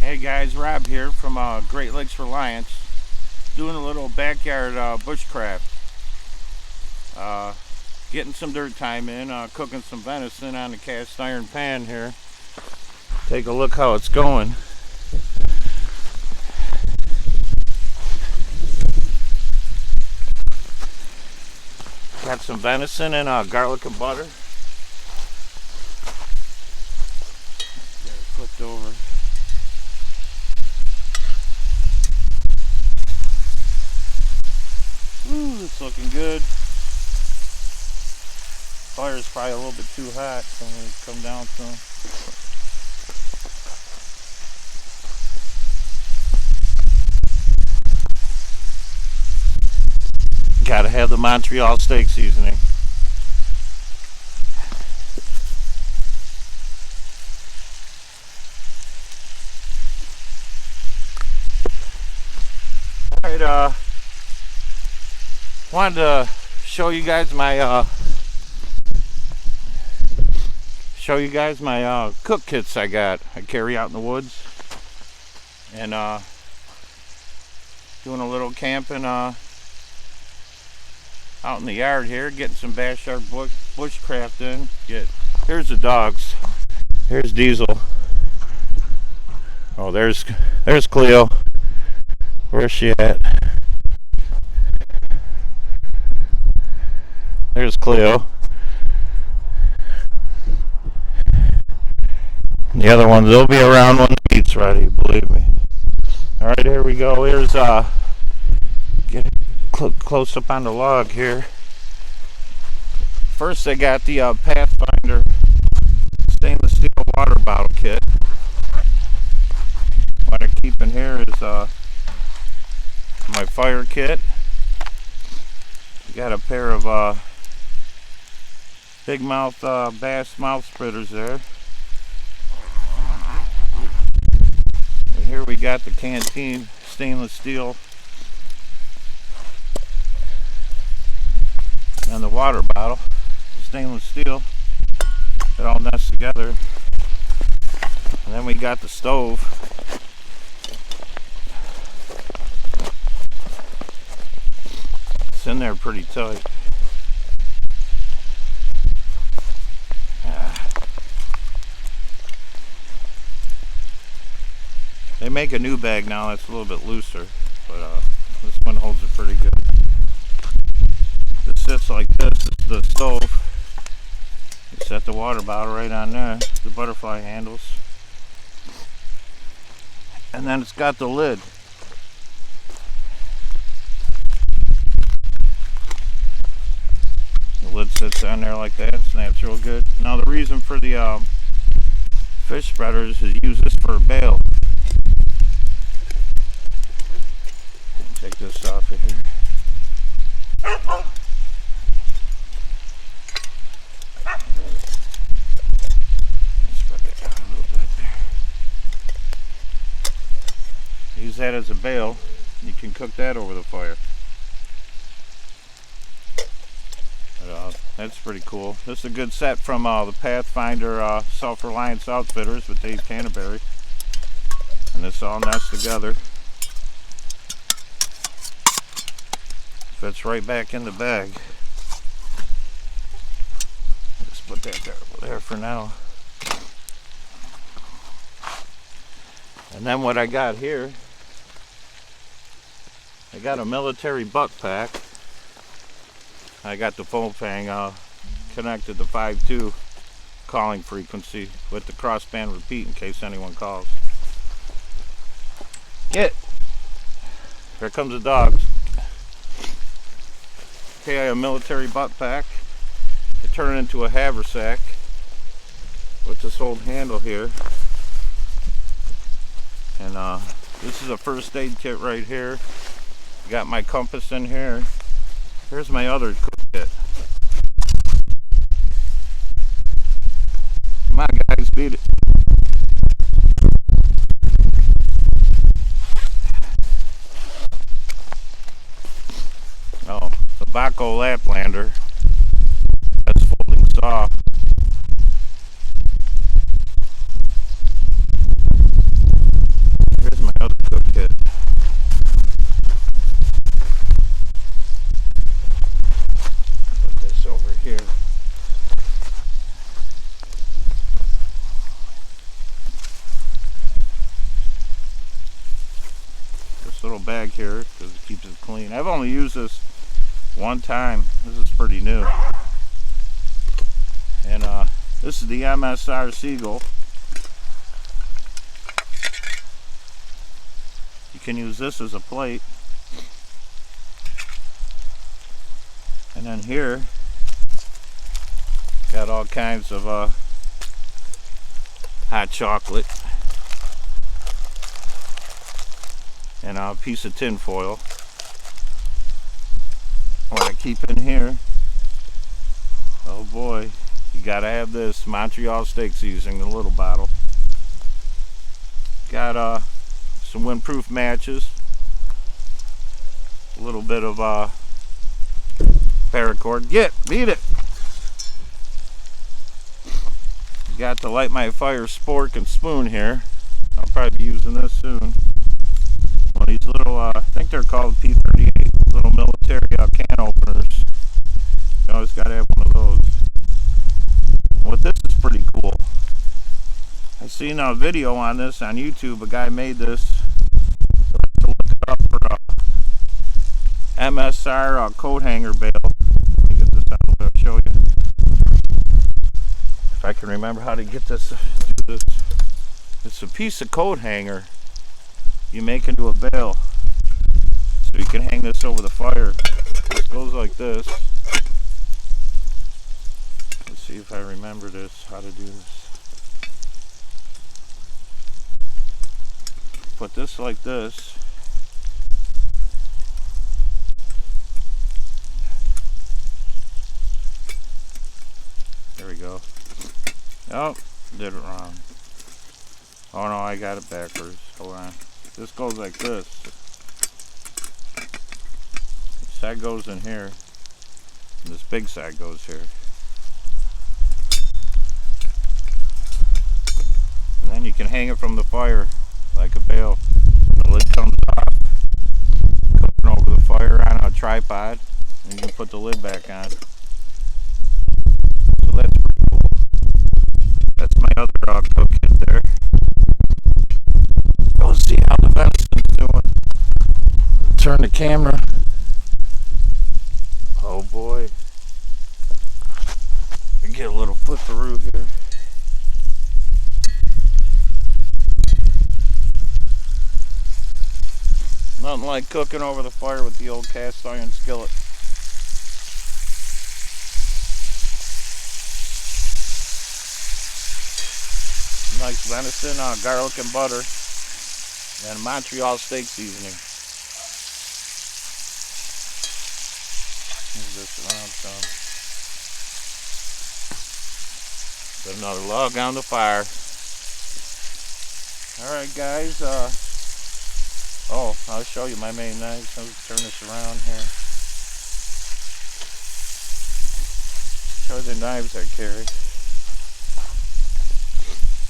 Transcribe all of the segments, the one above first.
Hey guys, Rob here from Great Lakes Reliance, doing a little backyard bushcraft. Getting some dirt time in, cooking some venison on the cast iron pan here. Take a look how it's going. Got some venison and garlic and butter. Got it flipped over. Ooh, it's looking good. Fire's probably a little bit too hot, so I'm going to come down some. Gotta have the Montreal steak seasoning. Alright, wanted to show you guys my cook kits I carry out in the woods, and doing a little camping out in the yard here, getting some backyard bushcraft in. Here's the dogs. Here's Diesel. Oh, there's Cleo. Where's she at? There's Cleo. The other ones, they'll be around when the meat's ready, believe me. Alright, here we go. Here's get close up on the log here. First, I got the Pathfinder stainless steel water bottle kit. What I keep in here is my fire kit. Got a pair of big mouth bass mouth splitters there. And here we got the canteen stainless steel and the water bottle stainless steel. It all nests together. And then we got the stove. It's in there pretty tight. They make a new bag now that's a little bit looser, but this one holds it pretty good. It sits like this. It's the stove. You set the water bottle right on there, the butterfly handles, and then it's got the lid. The lid sits on there like that, snaps real good. Now the reason for the fish spreaders is use this for a bail. Take this off of here. Spread that out a little bit there. Use that as a bail. You can cook that over the fire. But, that's pretty cool. This is a good set from the Pathfinder Self-Reliance Outfitters with Dave Canterbury. And this all nests together. Fits right back in the bag. Just put that there for now. And then what I got here, I got a military butt pack. I got the foam fang connected to 5.2 calling frequency with the crossband repeat in case anyone calls. Here comes the dogs. Okay, I have a military butt pack. I turn it into a haversack with this old handle here. And this is a first aid kit right here. Got my compass in here. Here's my other cook kit. Come on guys, beat it. Oh, the Baco Laplander. That's folding saw. this little bag here because it keeps it clean. I've only used this one time. This is pretty new. And this is the MSR Seagull. You can use this as a plate. And then here, got all kinds of hot chocolate. And a piece of tin foil. What I keep in here, oh boy, you gotta have this Montreal steak seasoning, the little bottle. Got some windproof matches, a little bit of paracord. Beat it! Got to light my fire spork and spoon here. I'll probably be using this soon. One of these little, I think they're called P38, little military can openers. You always gotta have one of those. Well, this is pretty cool. I seen a video on this on YouTube. A guy made this. So look it up for MSR coat hanger bale. Let me get this out. I'll show you. If I can remember how to get this. Do this. It's a piece of coat hanger you make into a bale. So you can hang this over the fire. This goes like this. Let's see if I remember this, how to do this. Put this like this. There we go. Oh, did it wrong. Oh no, I got it backwards. Hold on. This goes like this. This side goes in here. And this big side goes here. And then you can hang it from the fire like a bale. The lid comes off. Cooking over the fire on a tripod. And you can put the lid back on. So that's pretty cool. That's my other cook kit there. Go see how the venison's doing. Turn the camera. Oh boy. Get a little flipperoo here. Nothing like cooking over the fire with the old cast iron skillet. Nice venison, garlic and butter, and Montreal steak seasoning. Move this around some. Put another log on the fire. Alright guys, oh, I'll show you my main knives. I'll turn this around here. Show you the knives I carry.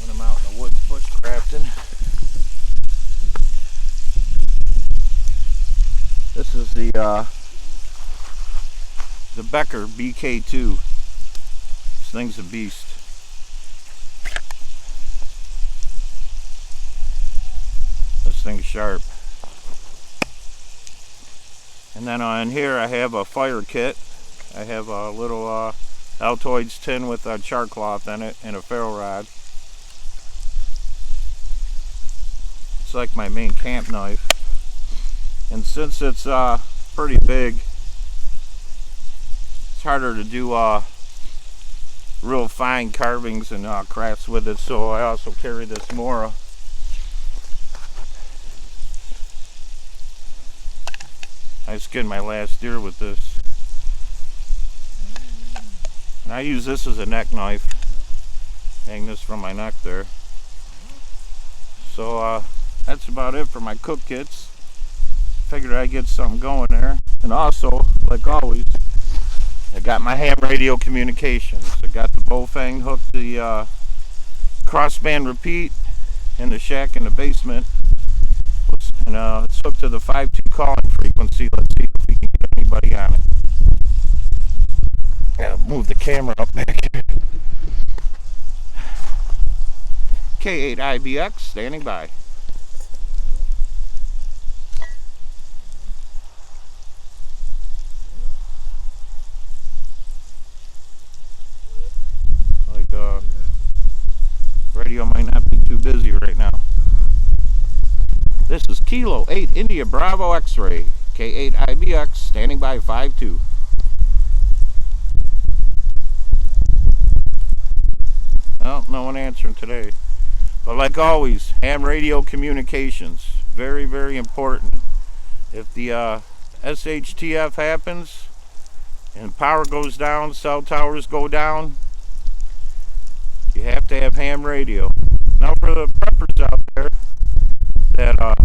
When I'm out in the woods bushcrafting. This is the Becker BK2. This thing's a beast. This thing's sharp. And then in here I have a fire kit. I have a little Altoids tin with a char cloth in it and a ferro rod. It's like my main camp knife. And since it's pretty big, it's harder to do real fine carvings and crafts with it, so I also carry this Mora. I skinned my last deer with this. And I use this as a neck knife. Hang this from my neck there. So that's about it for my cook kits. Figured I'd get something going there. And also, like always, I got my ham radio communications. I got the Bowfang hooked, the crossband repeat in the shack in the basement. And it's hooked to the 5.2 calling frequency. Let's see if we can get anybody on it. Gotta move the camera up back here. K8IBX standing by. too busy right now. This is Kilo 8 India Bravo X-Ray, K8 IBX, standing by 5-2. Well, no one answering today. But like always, ham radio communications, very, very important. If the SHTF happens and power goes down, cell towers go down, you have to have ham radio. Now for the preppers out there that are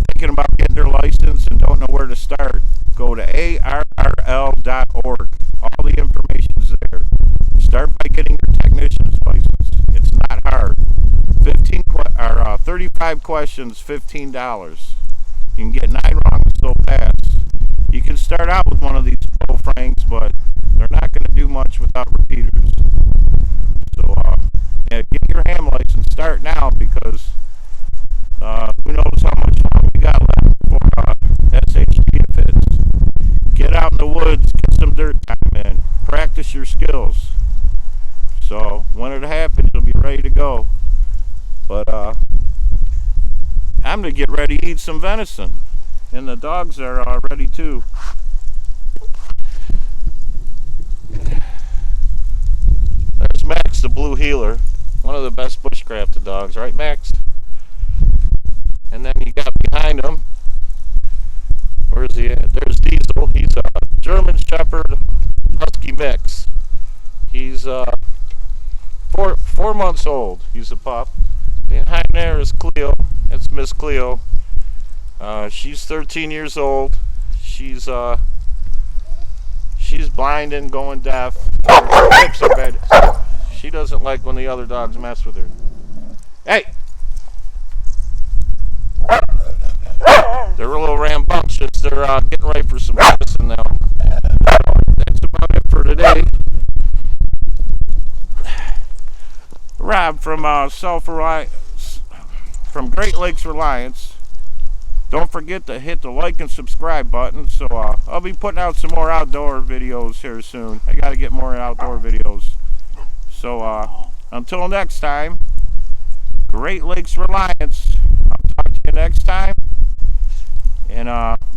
thinking about getting their license and don't know where to start, go to arrl.org. All the information's there. Start by getting your technician's license. It's not hard. 35 questions, $15. You can get 9 wrong and still pass. You can start out with one of these Pro Franks, but they're not going to do much without repeaters. So, yeah, get your ham license. Start now, because who knows how much longer we got left before SHTF hits. Get out in the woods, get some dirt time in, practice your skills. So when it happens, you'll be ready to go. But I'm gonna get ready to eat some venison, and the dogs are ready too. There's Max, the blue heeler, one of the best bushcrafted dogs, right, Max? And then you got behind him, where's he at? There's Diesel. He's a German Shepherd Husky mix. He's 4 months old. He's a pup. Behind there is Cleo. That's Miss Cleo. She's 13 years old. She's blind and going deaf. Her hips are bad. She doesn't like when the other dogs mess with her. Hey! They're a little rambunctious. They're getting ready for some medicine now. That's about it for today. Rob from from Great Lakes Reliance. Don't forget to hit the like and subscribe button. So I'll be putting out some more outdoor videos here soon. I got to get more outdoor videos. So until next time, Great Lakes Reliance. I'll talk to you next time. And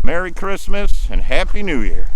Merry Christmas and Happy New Year.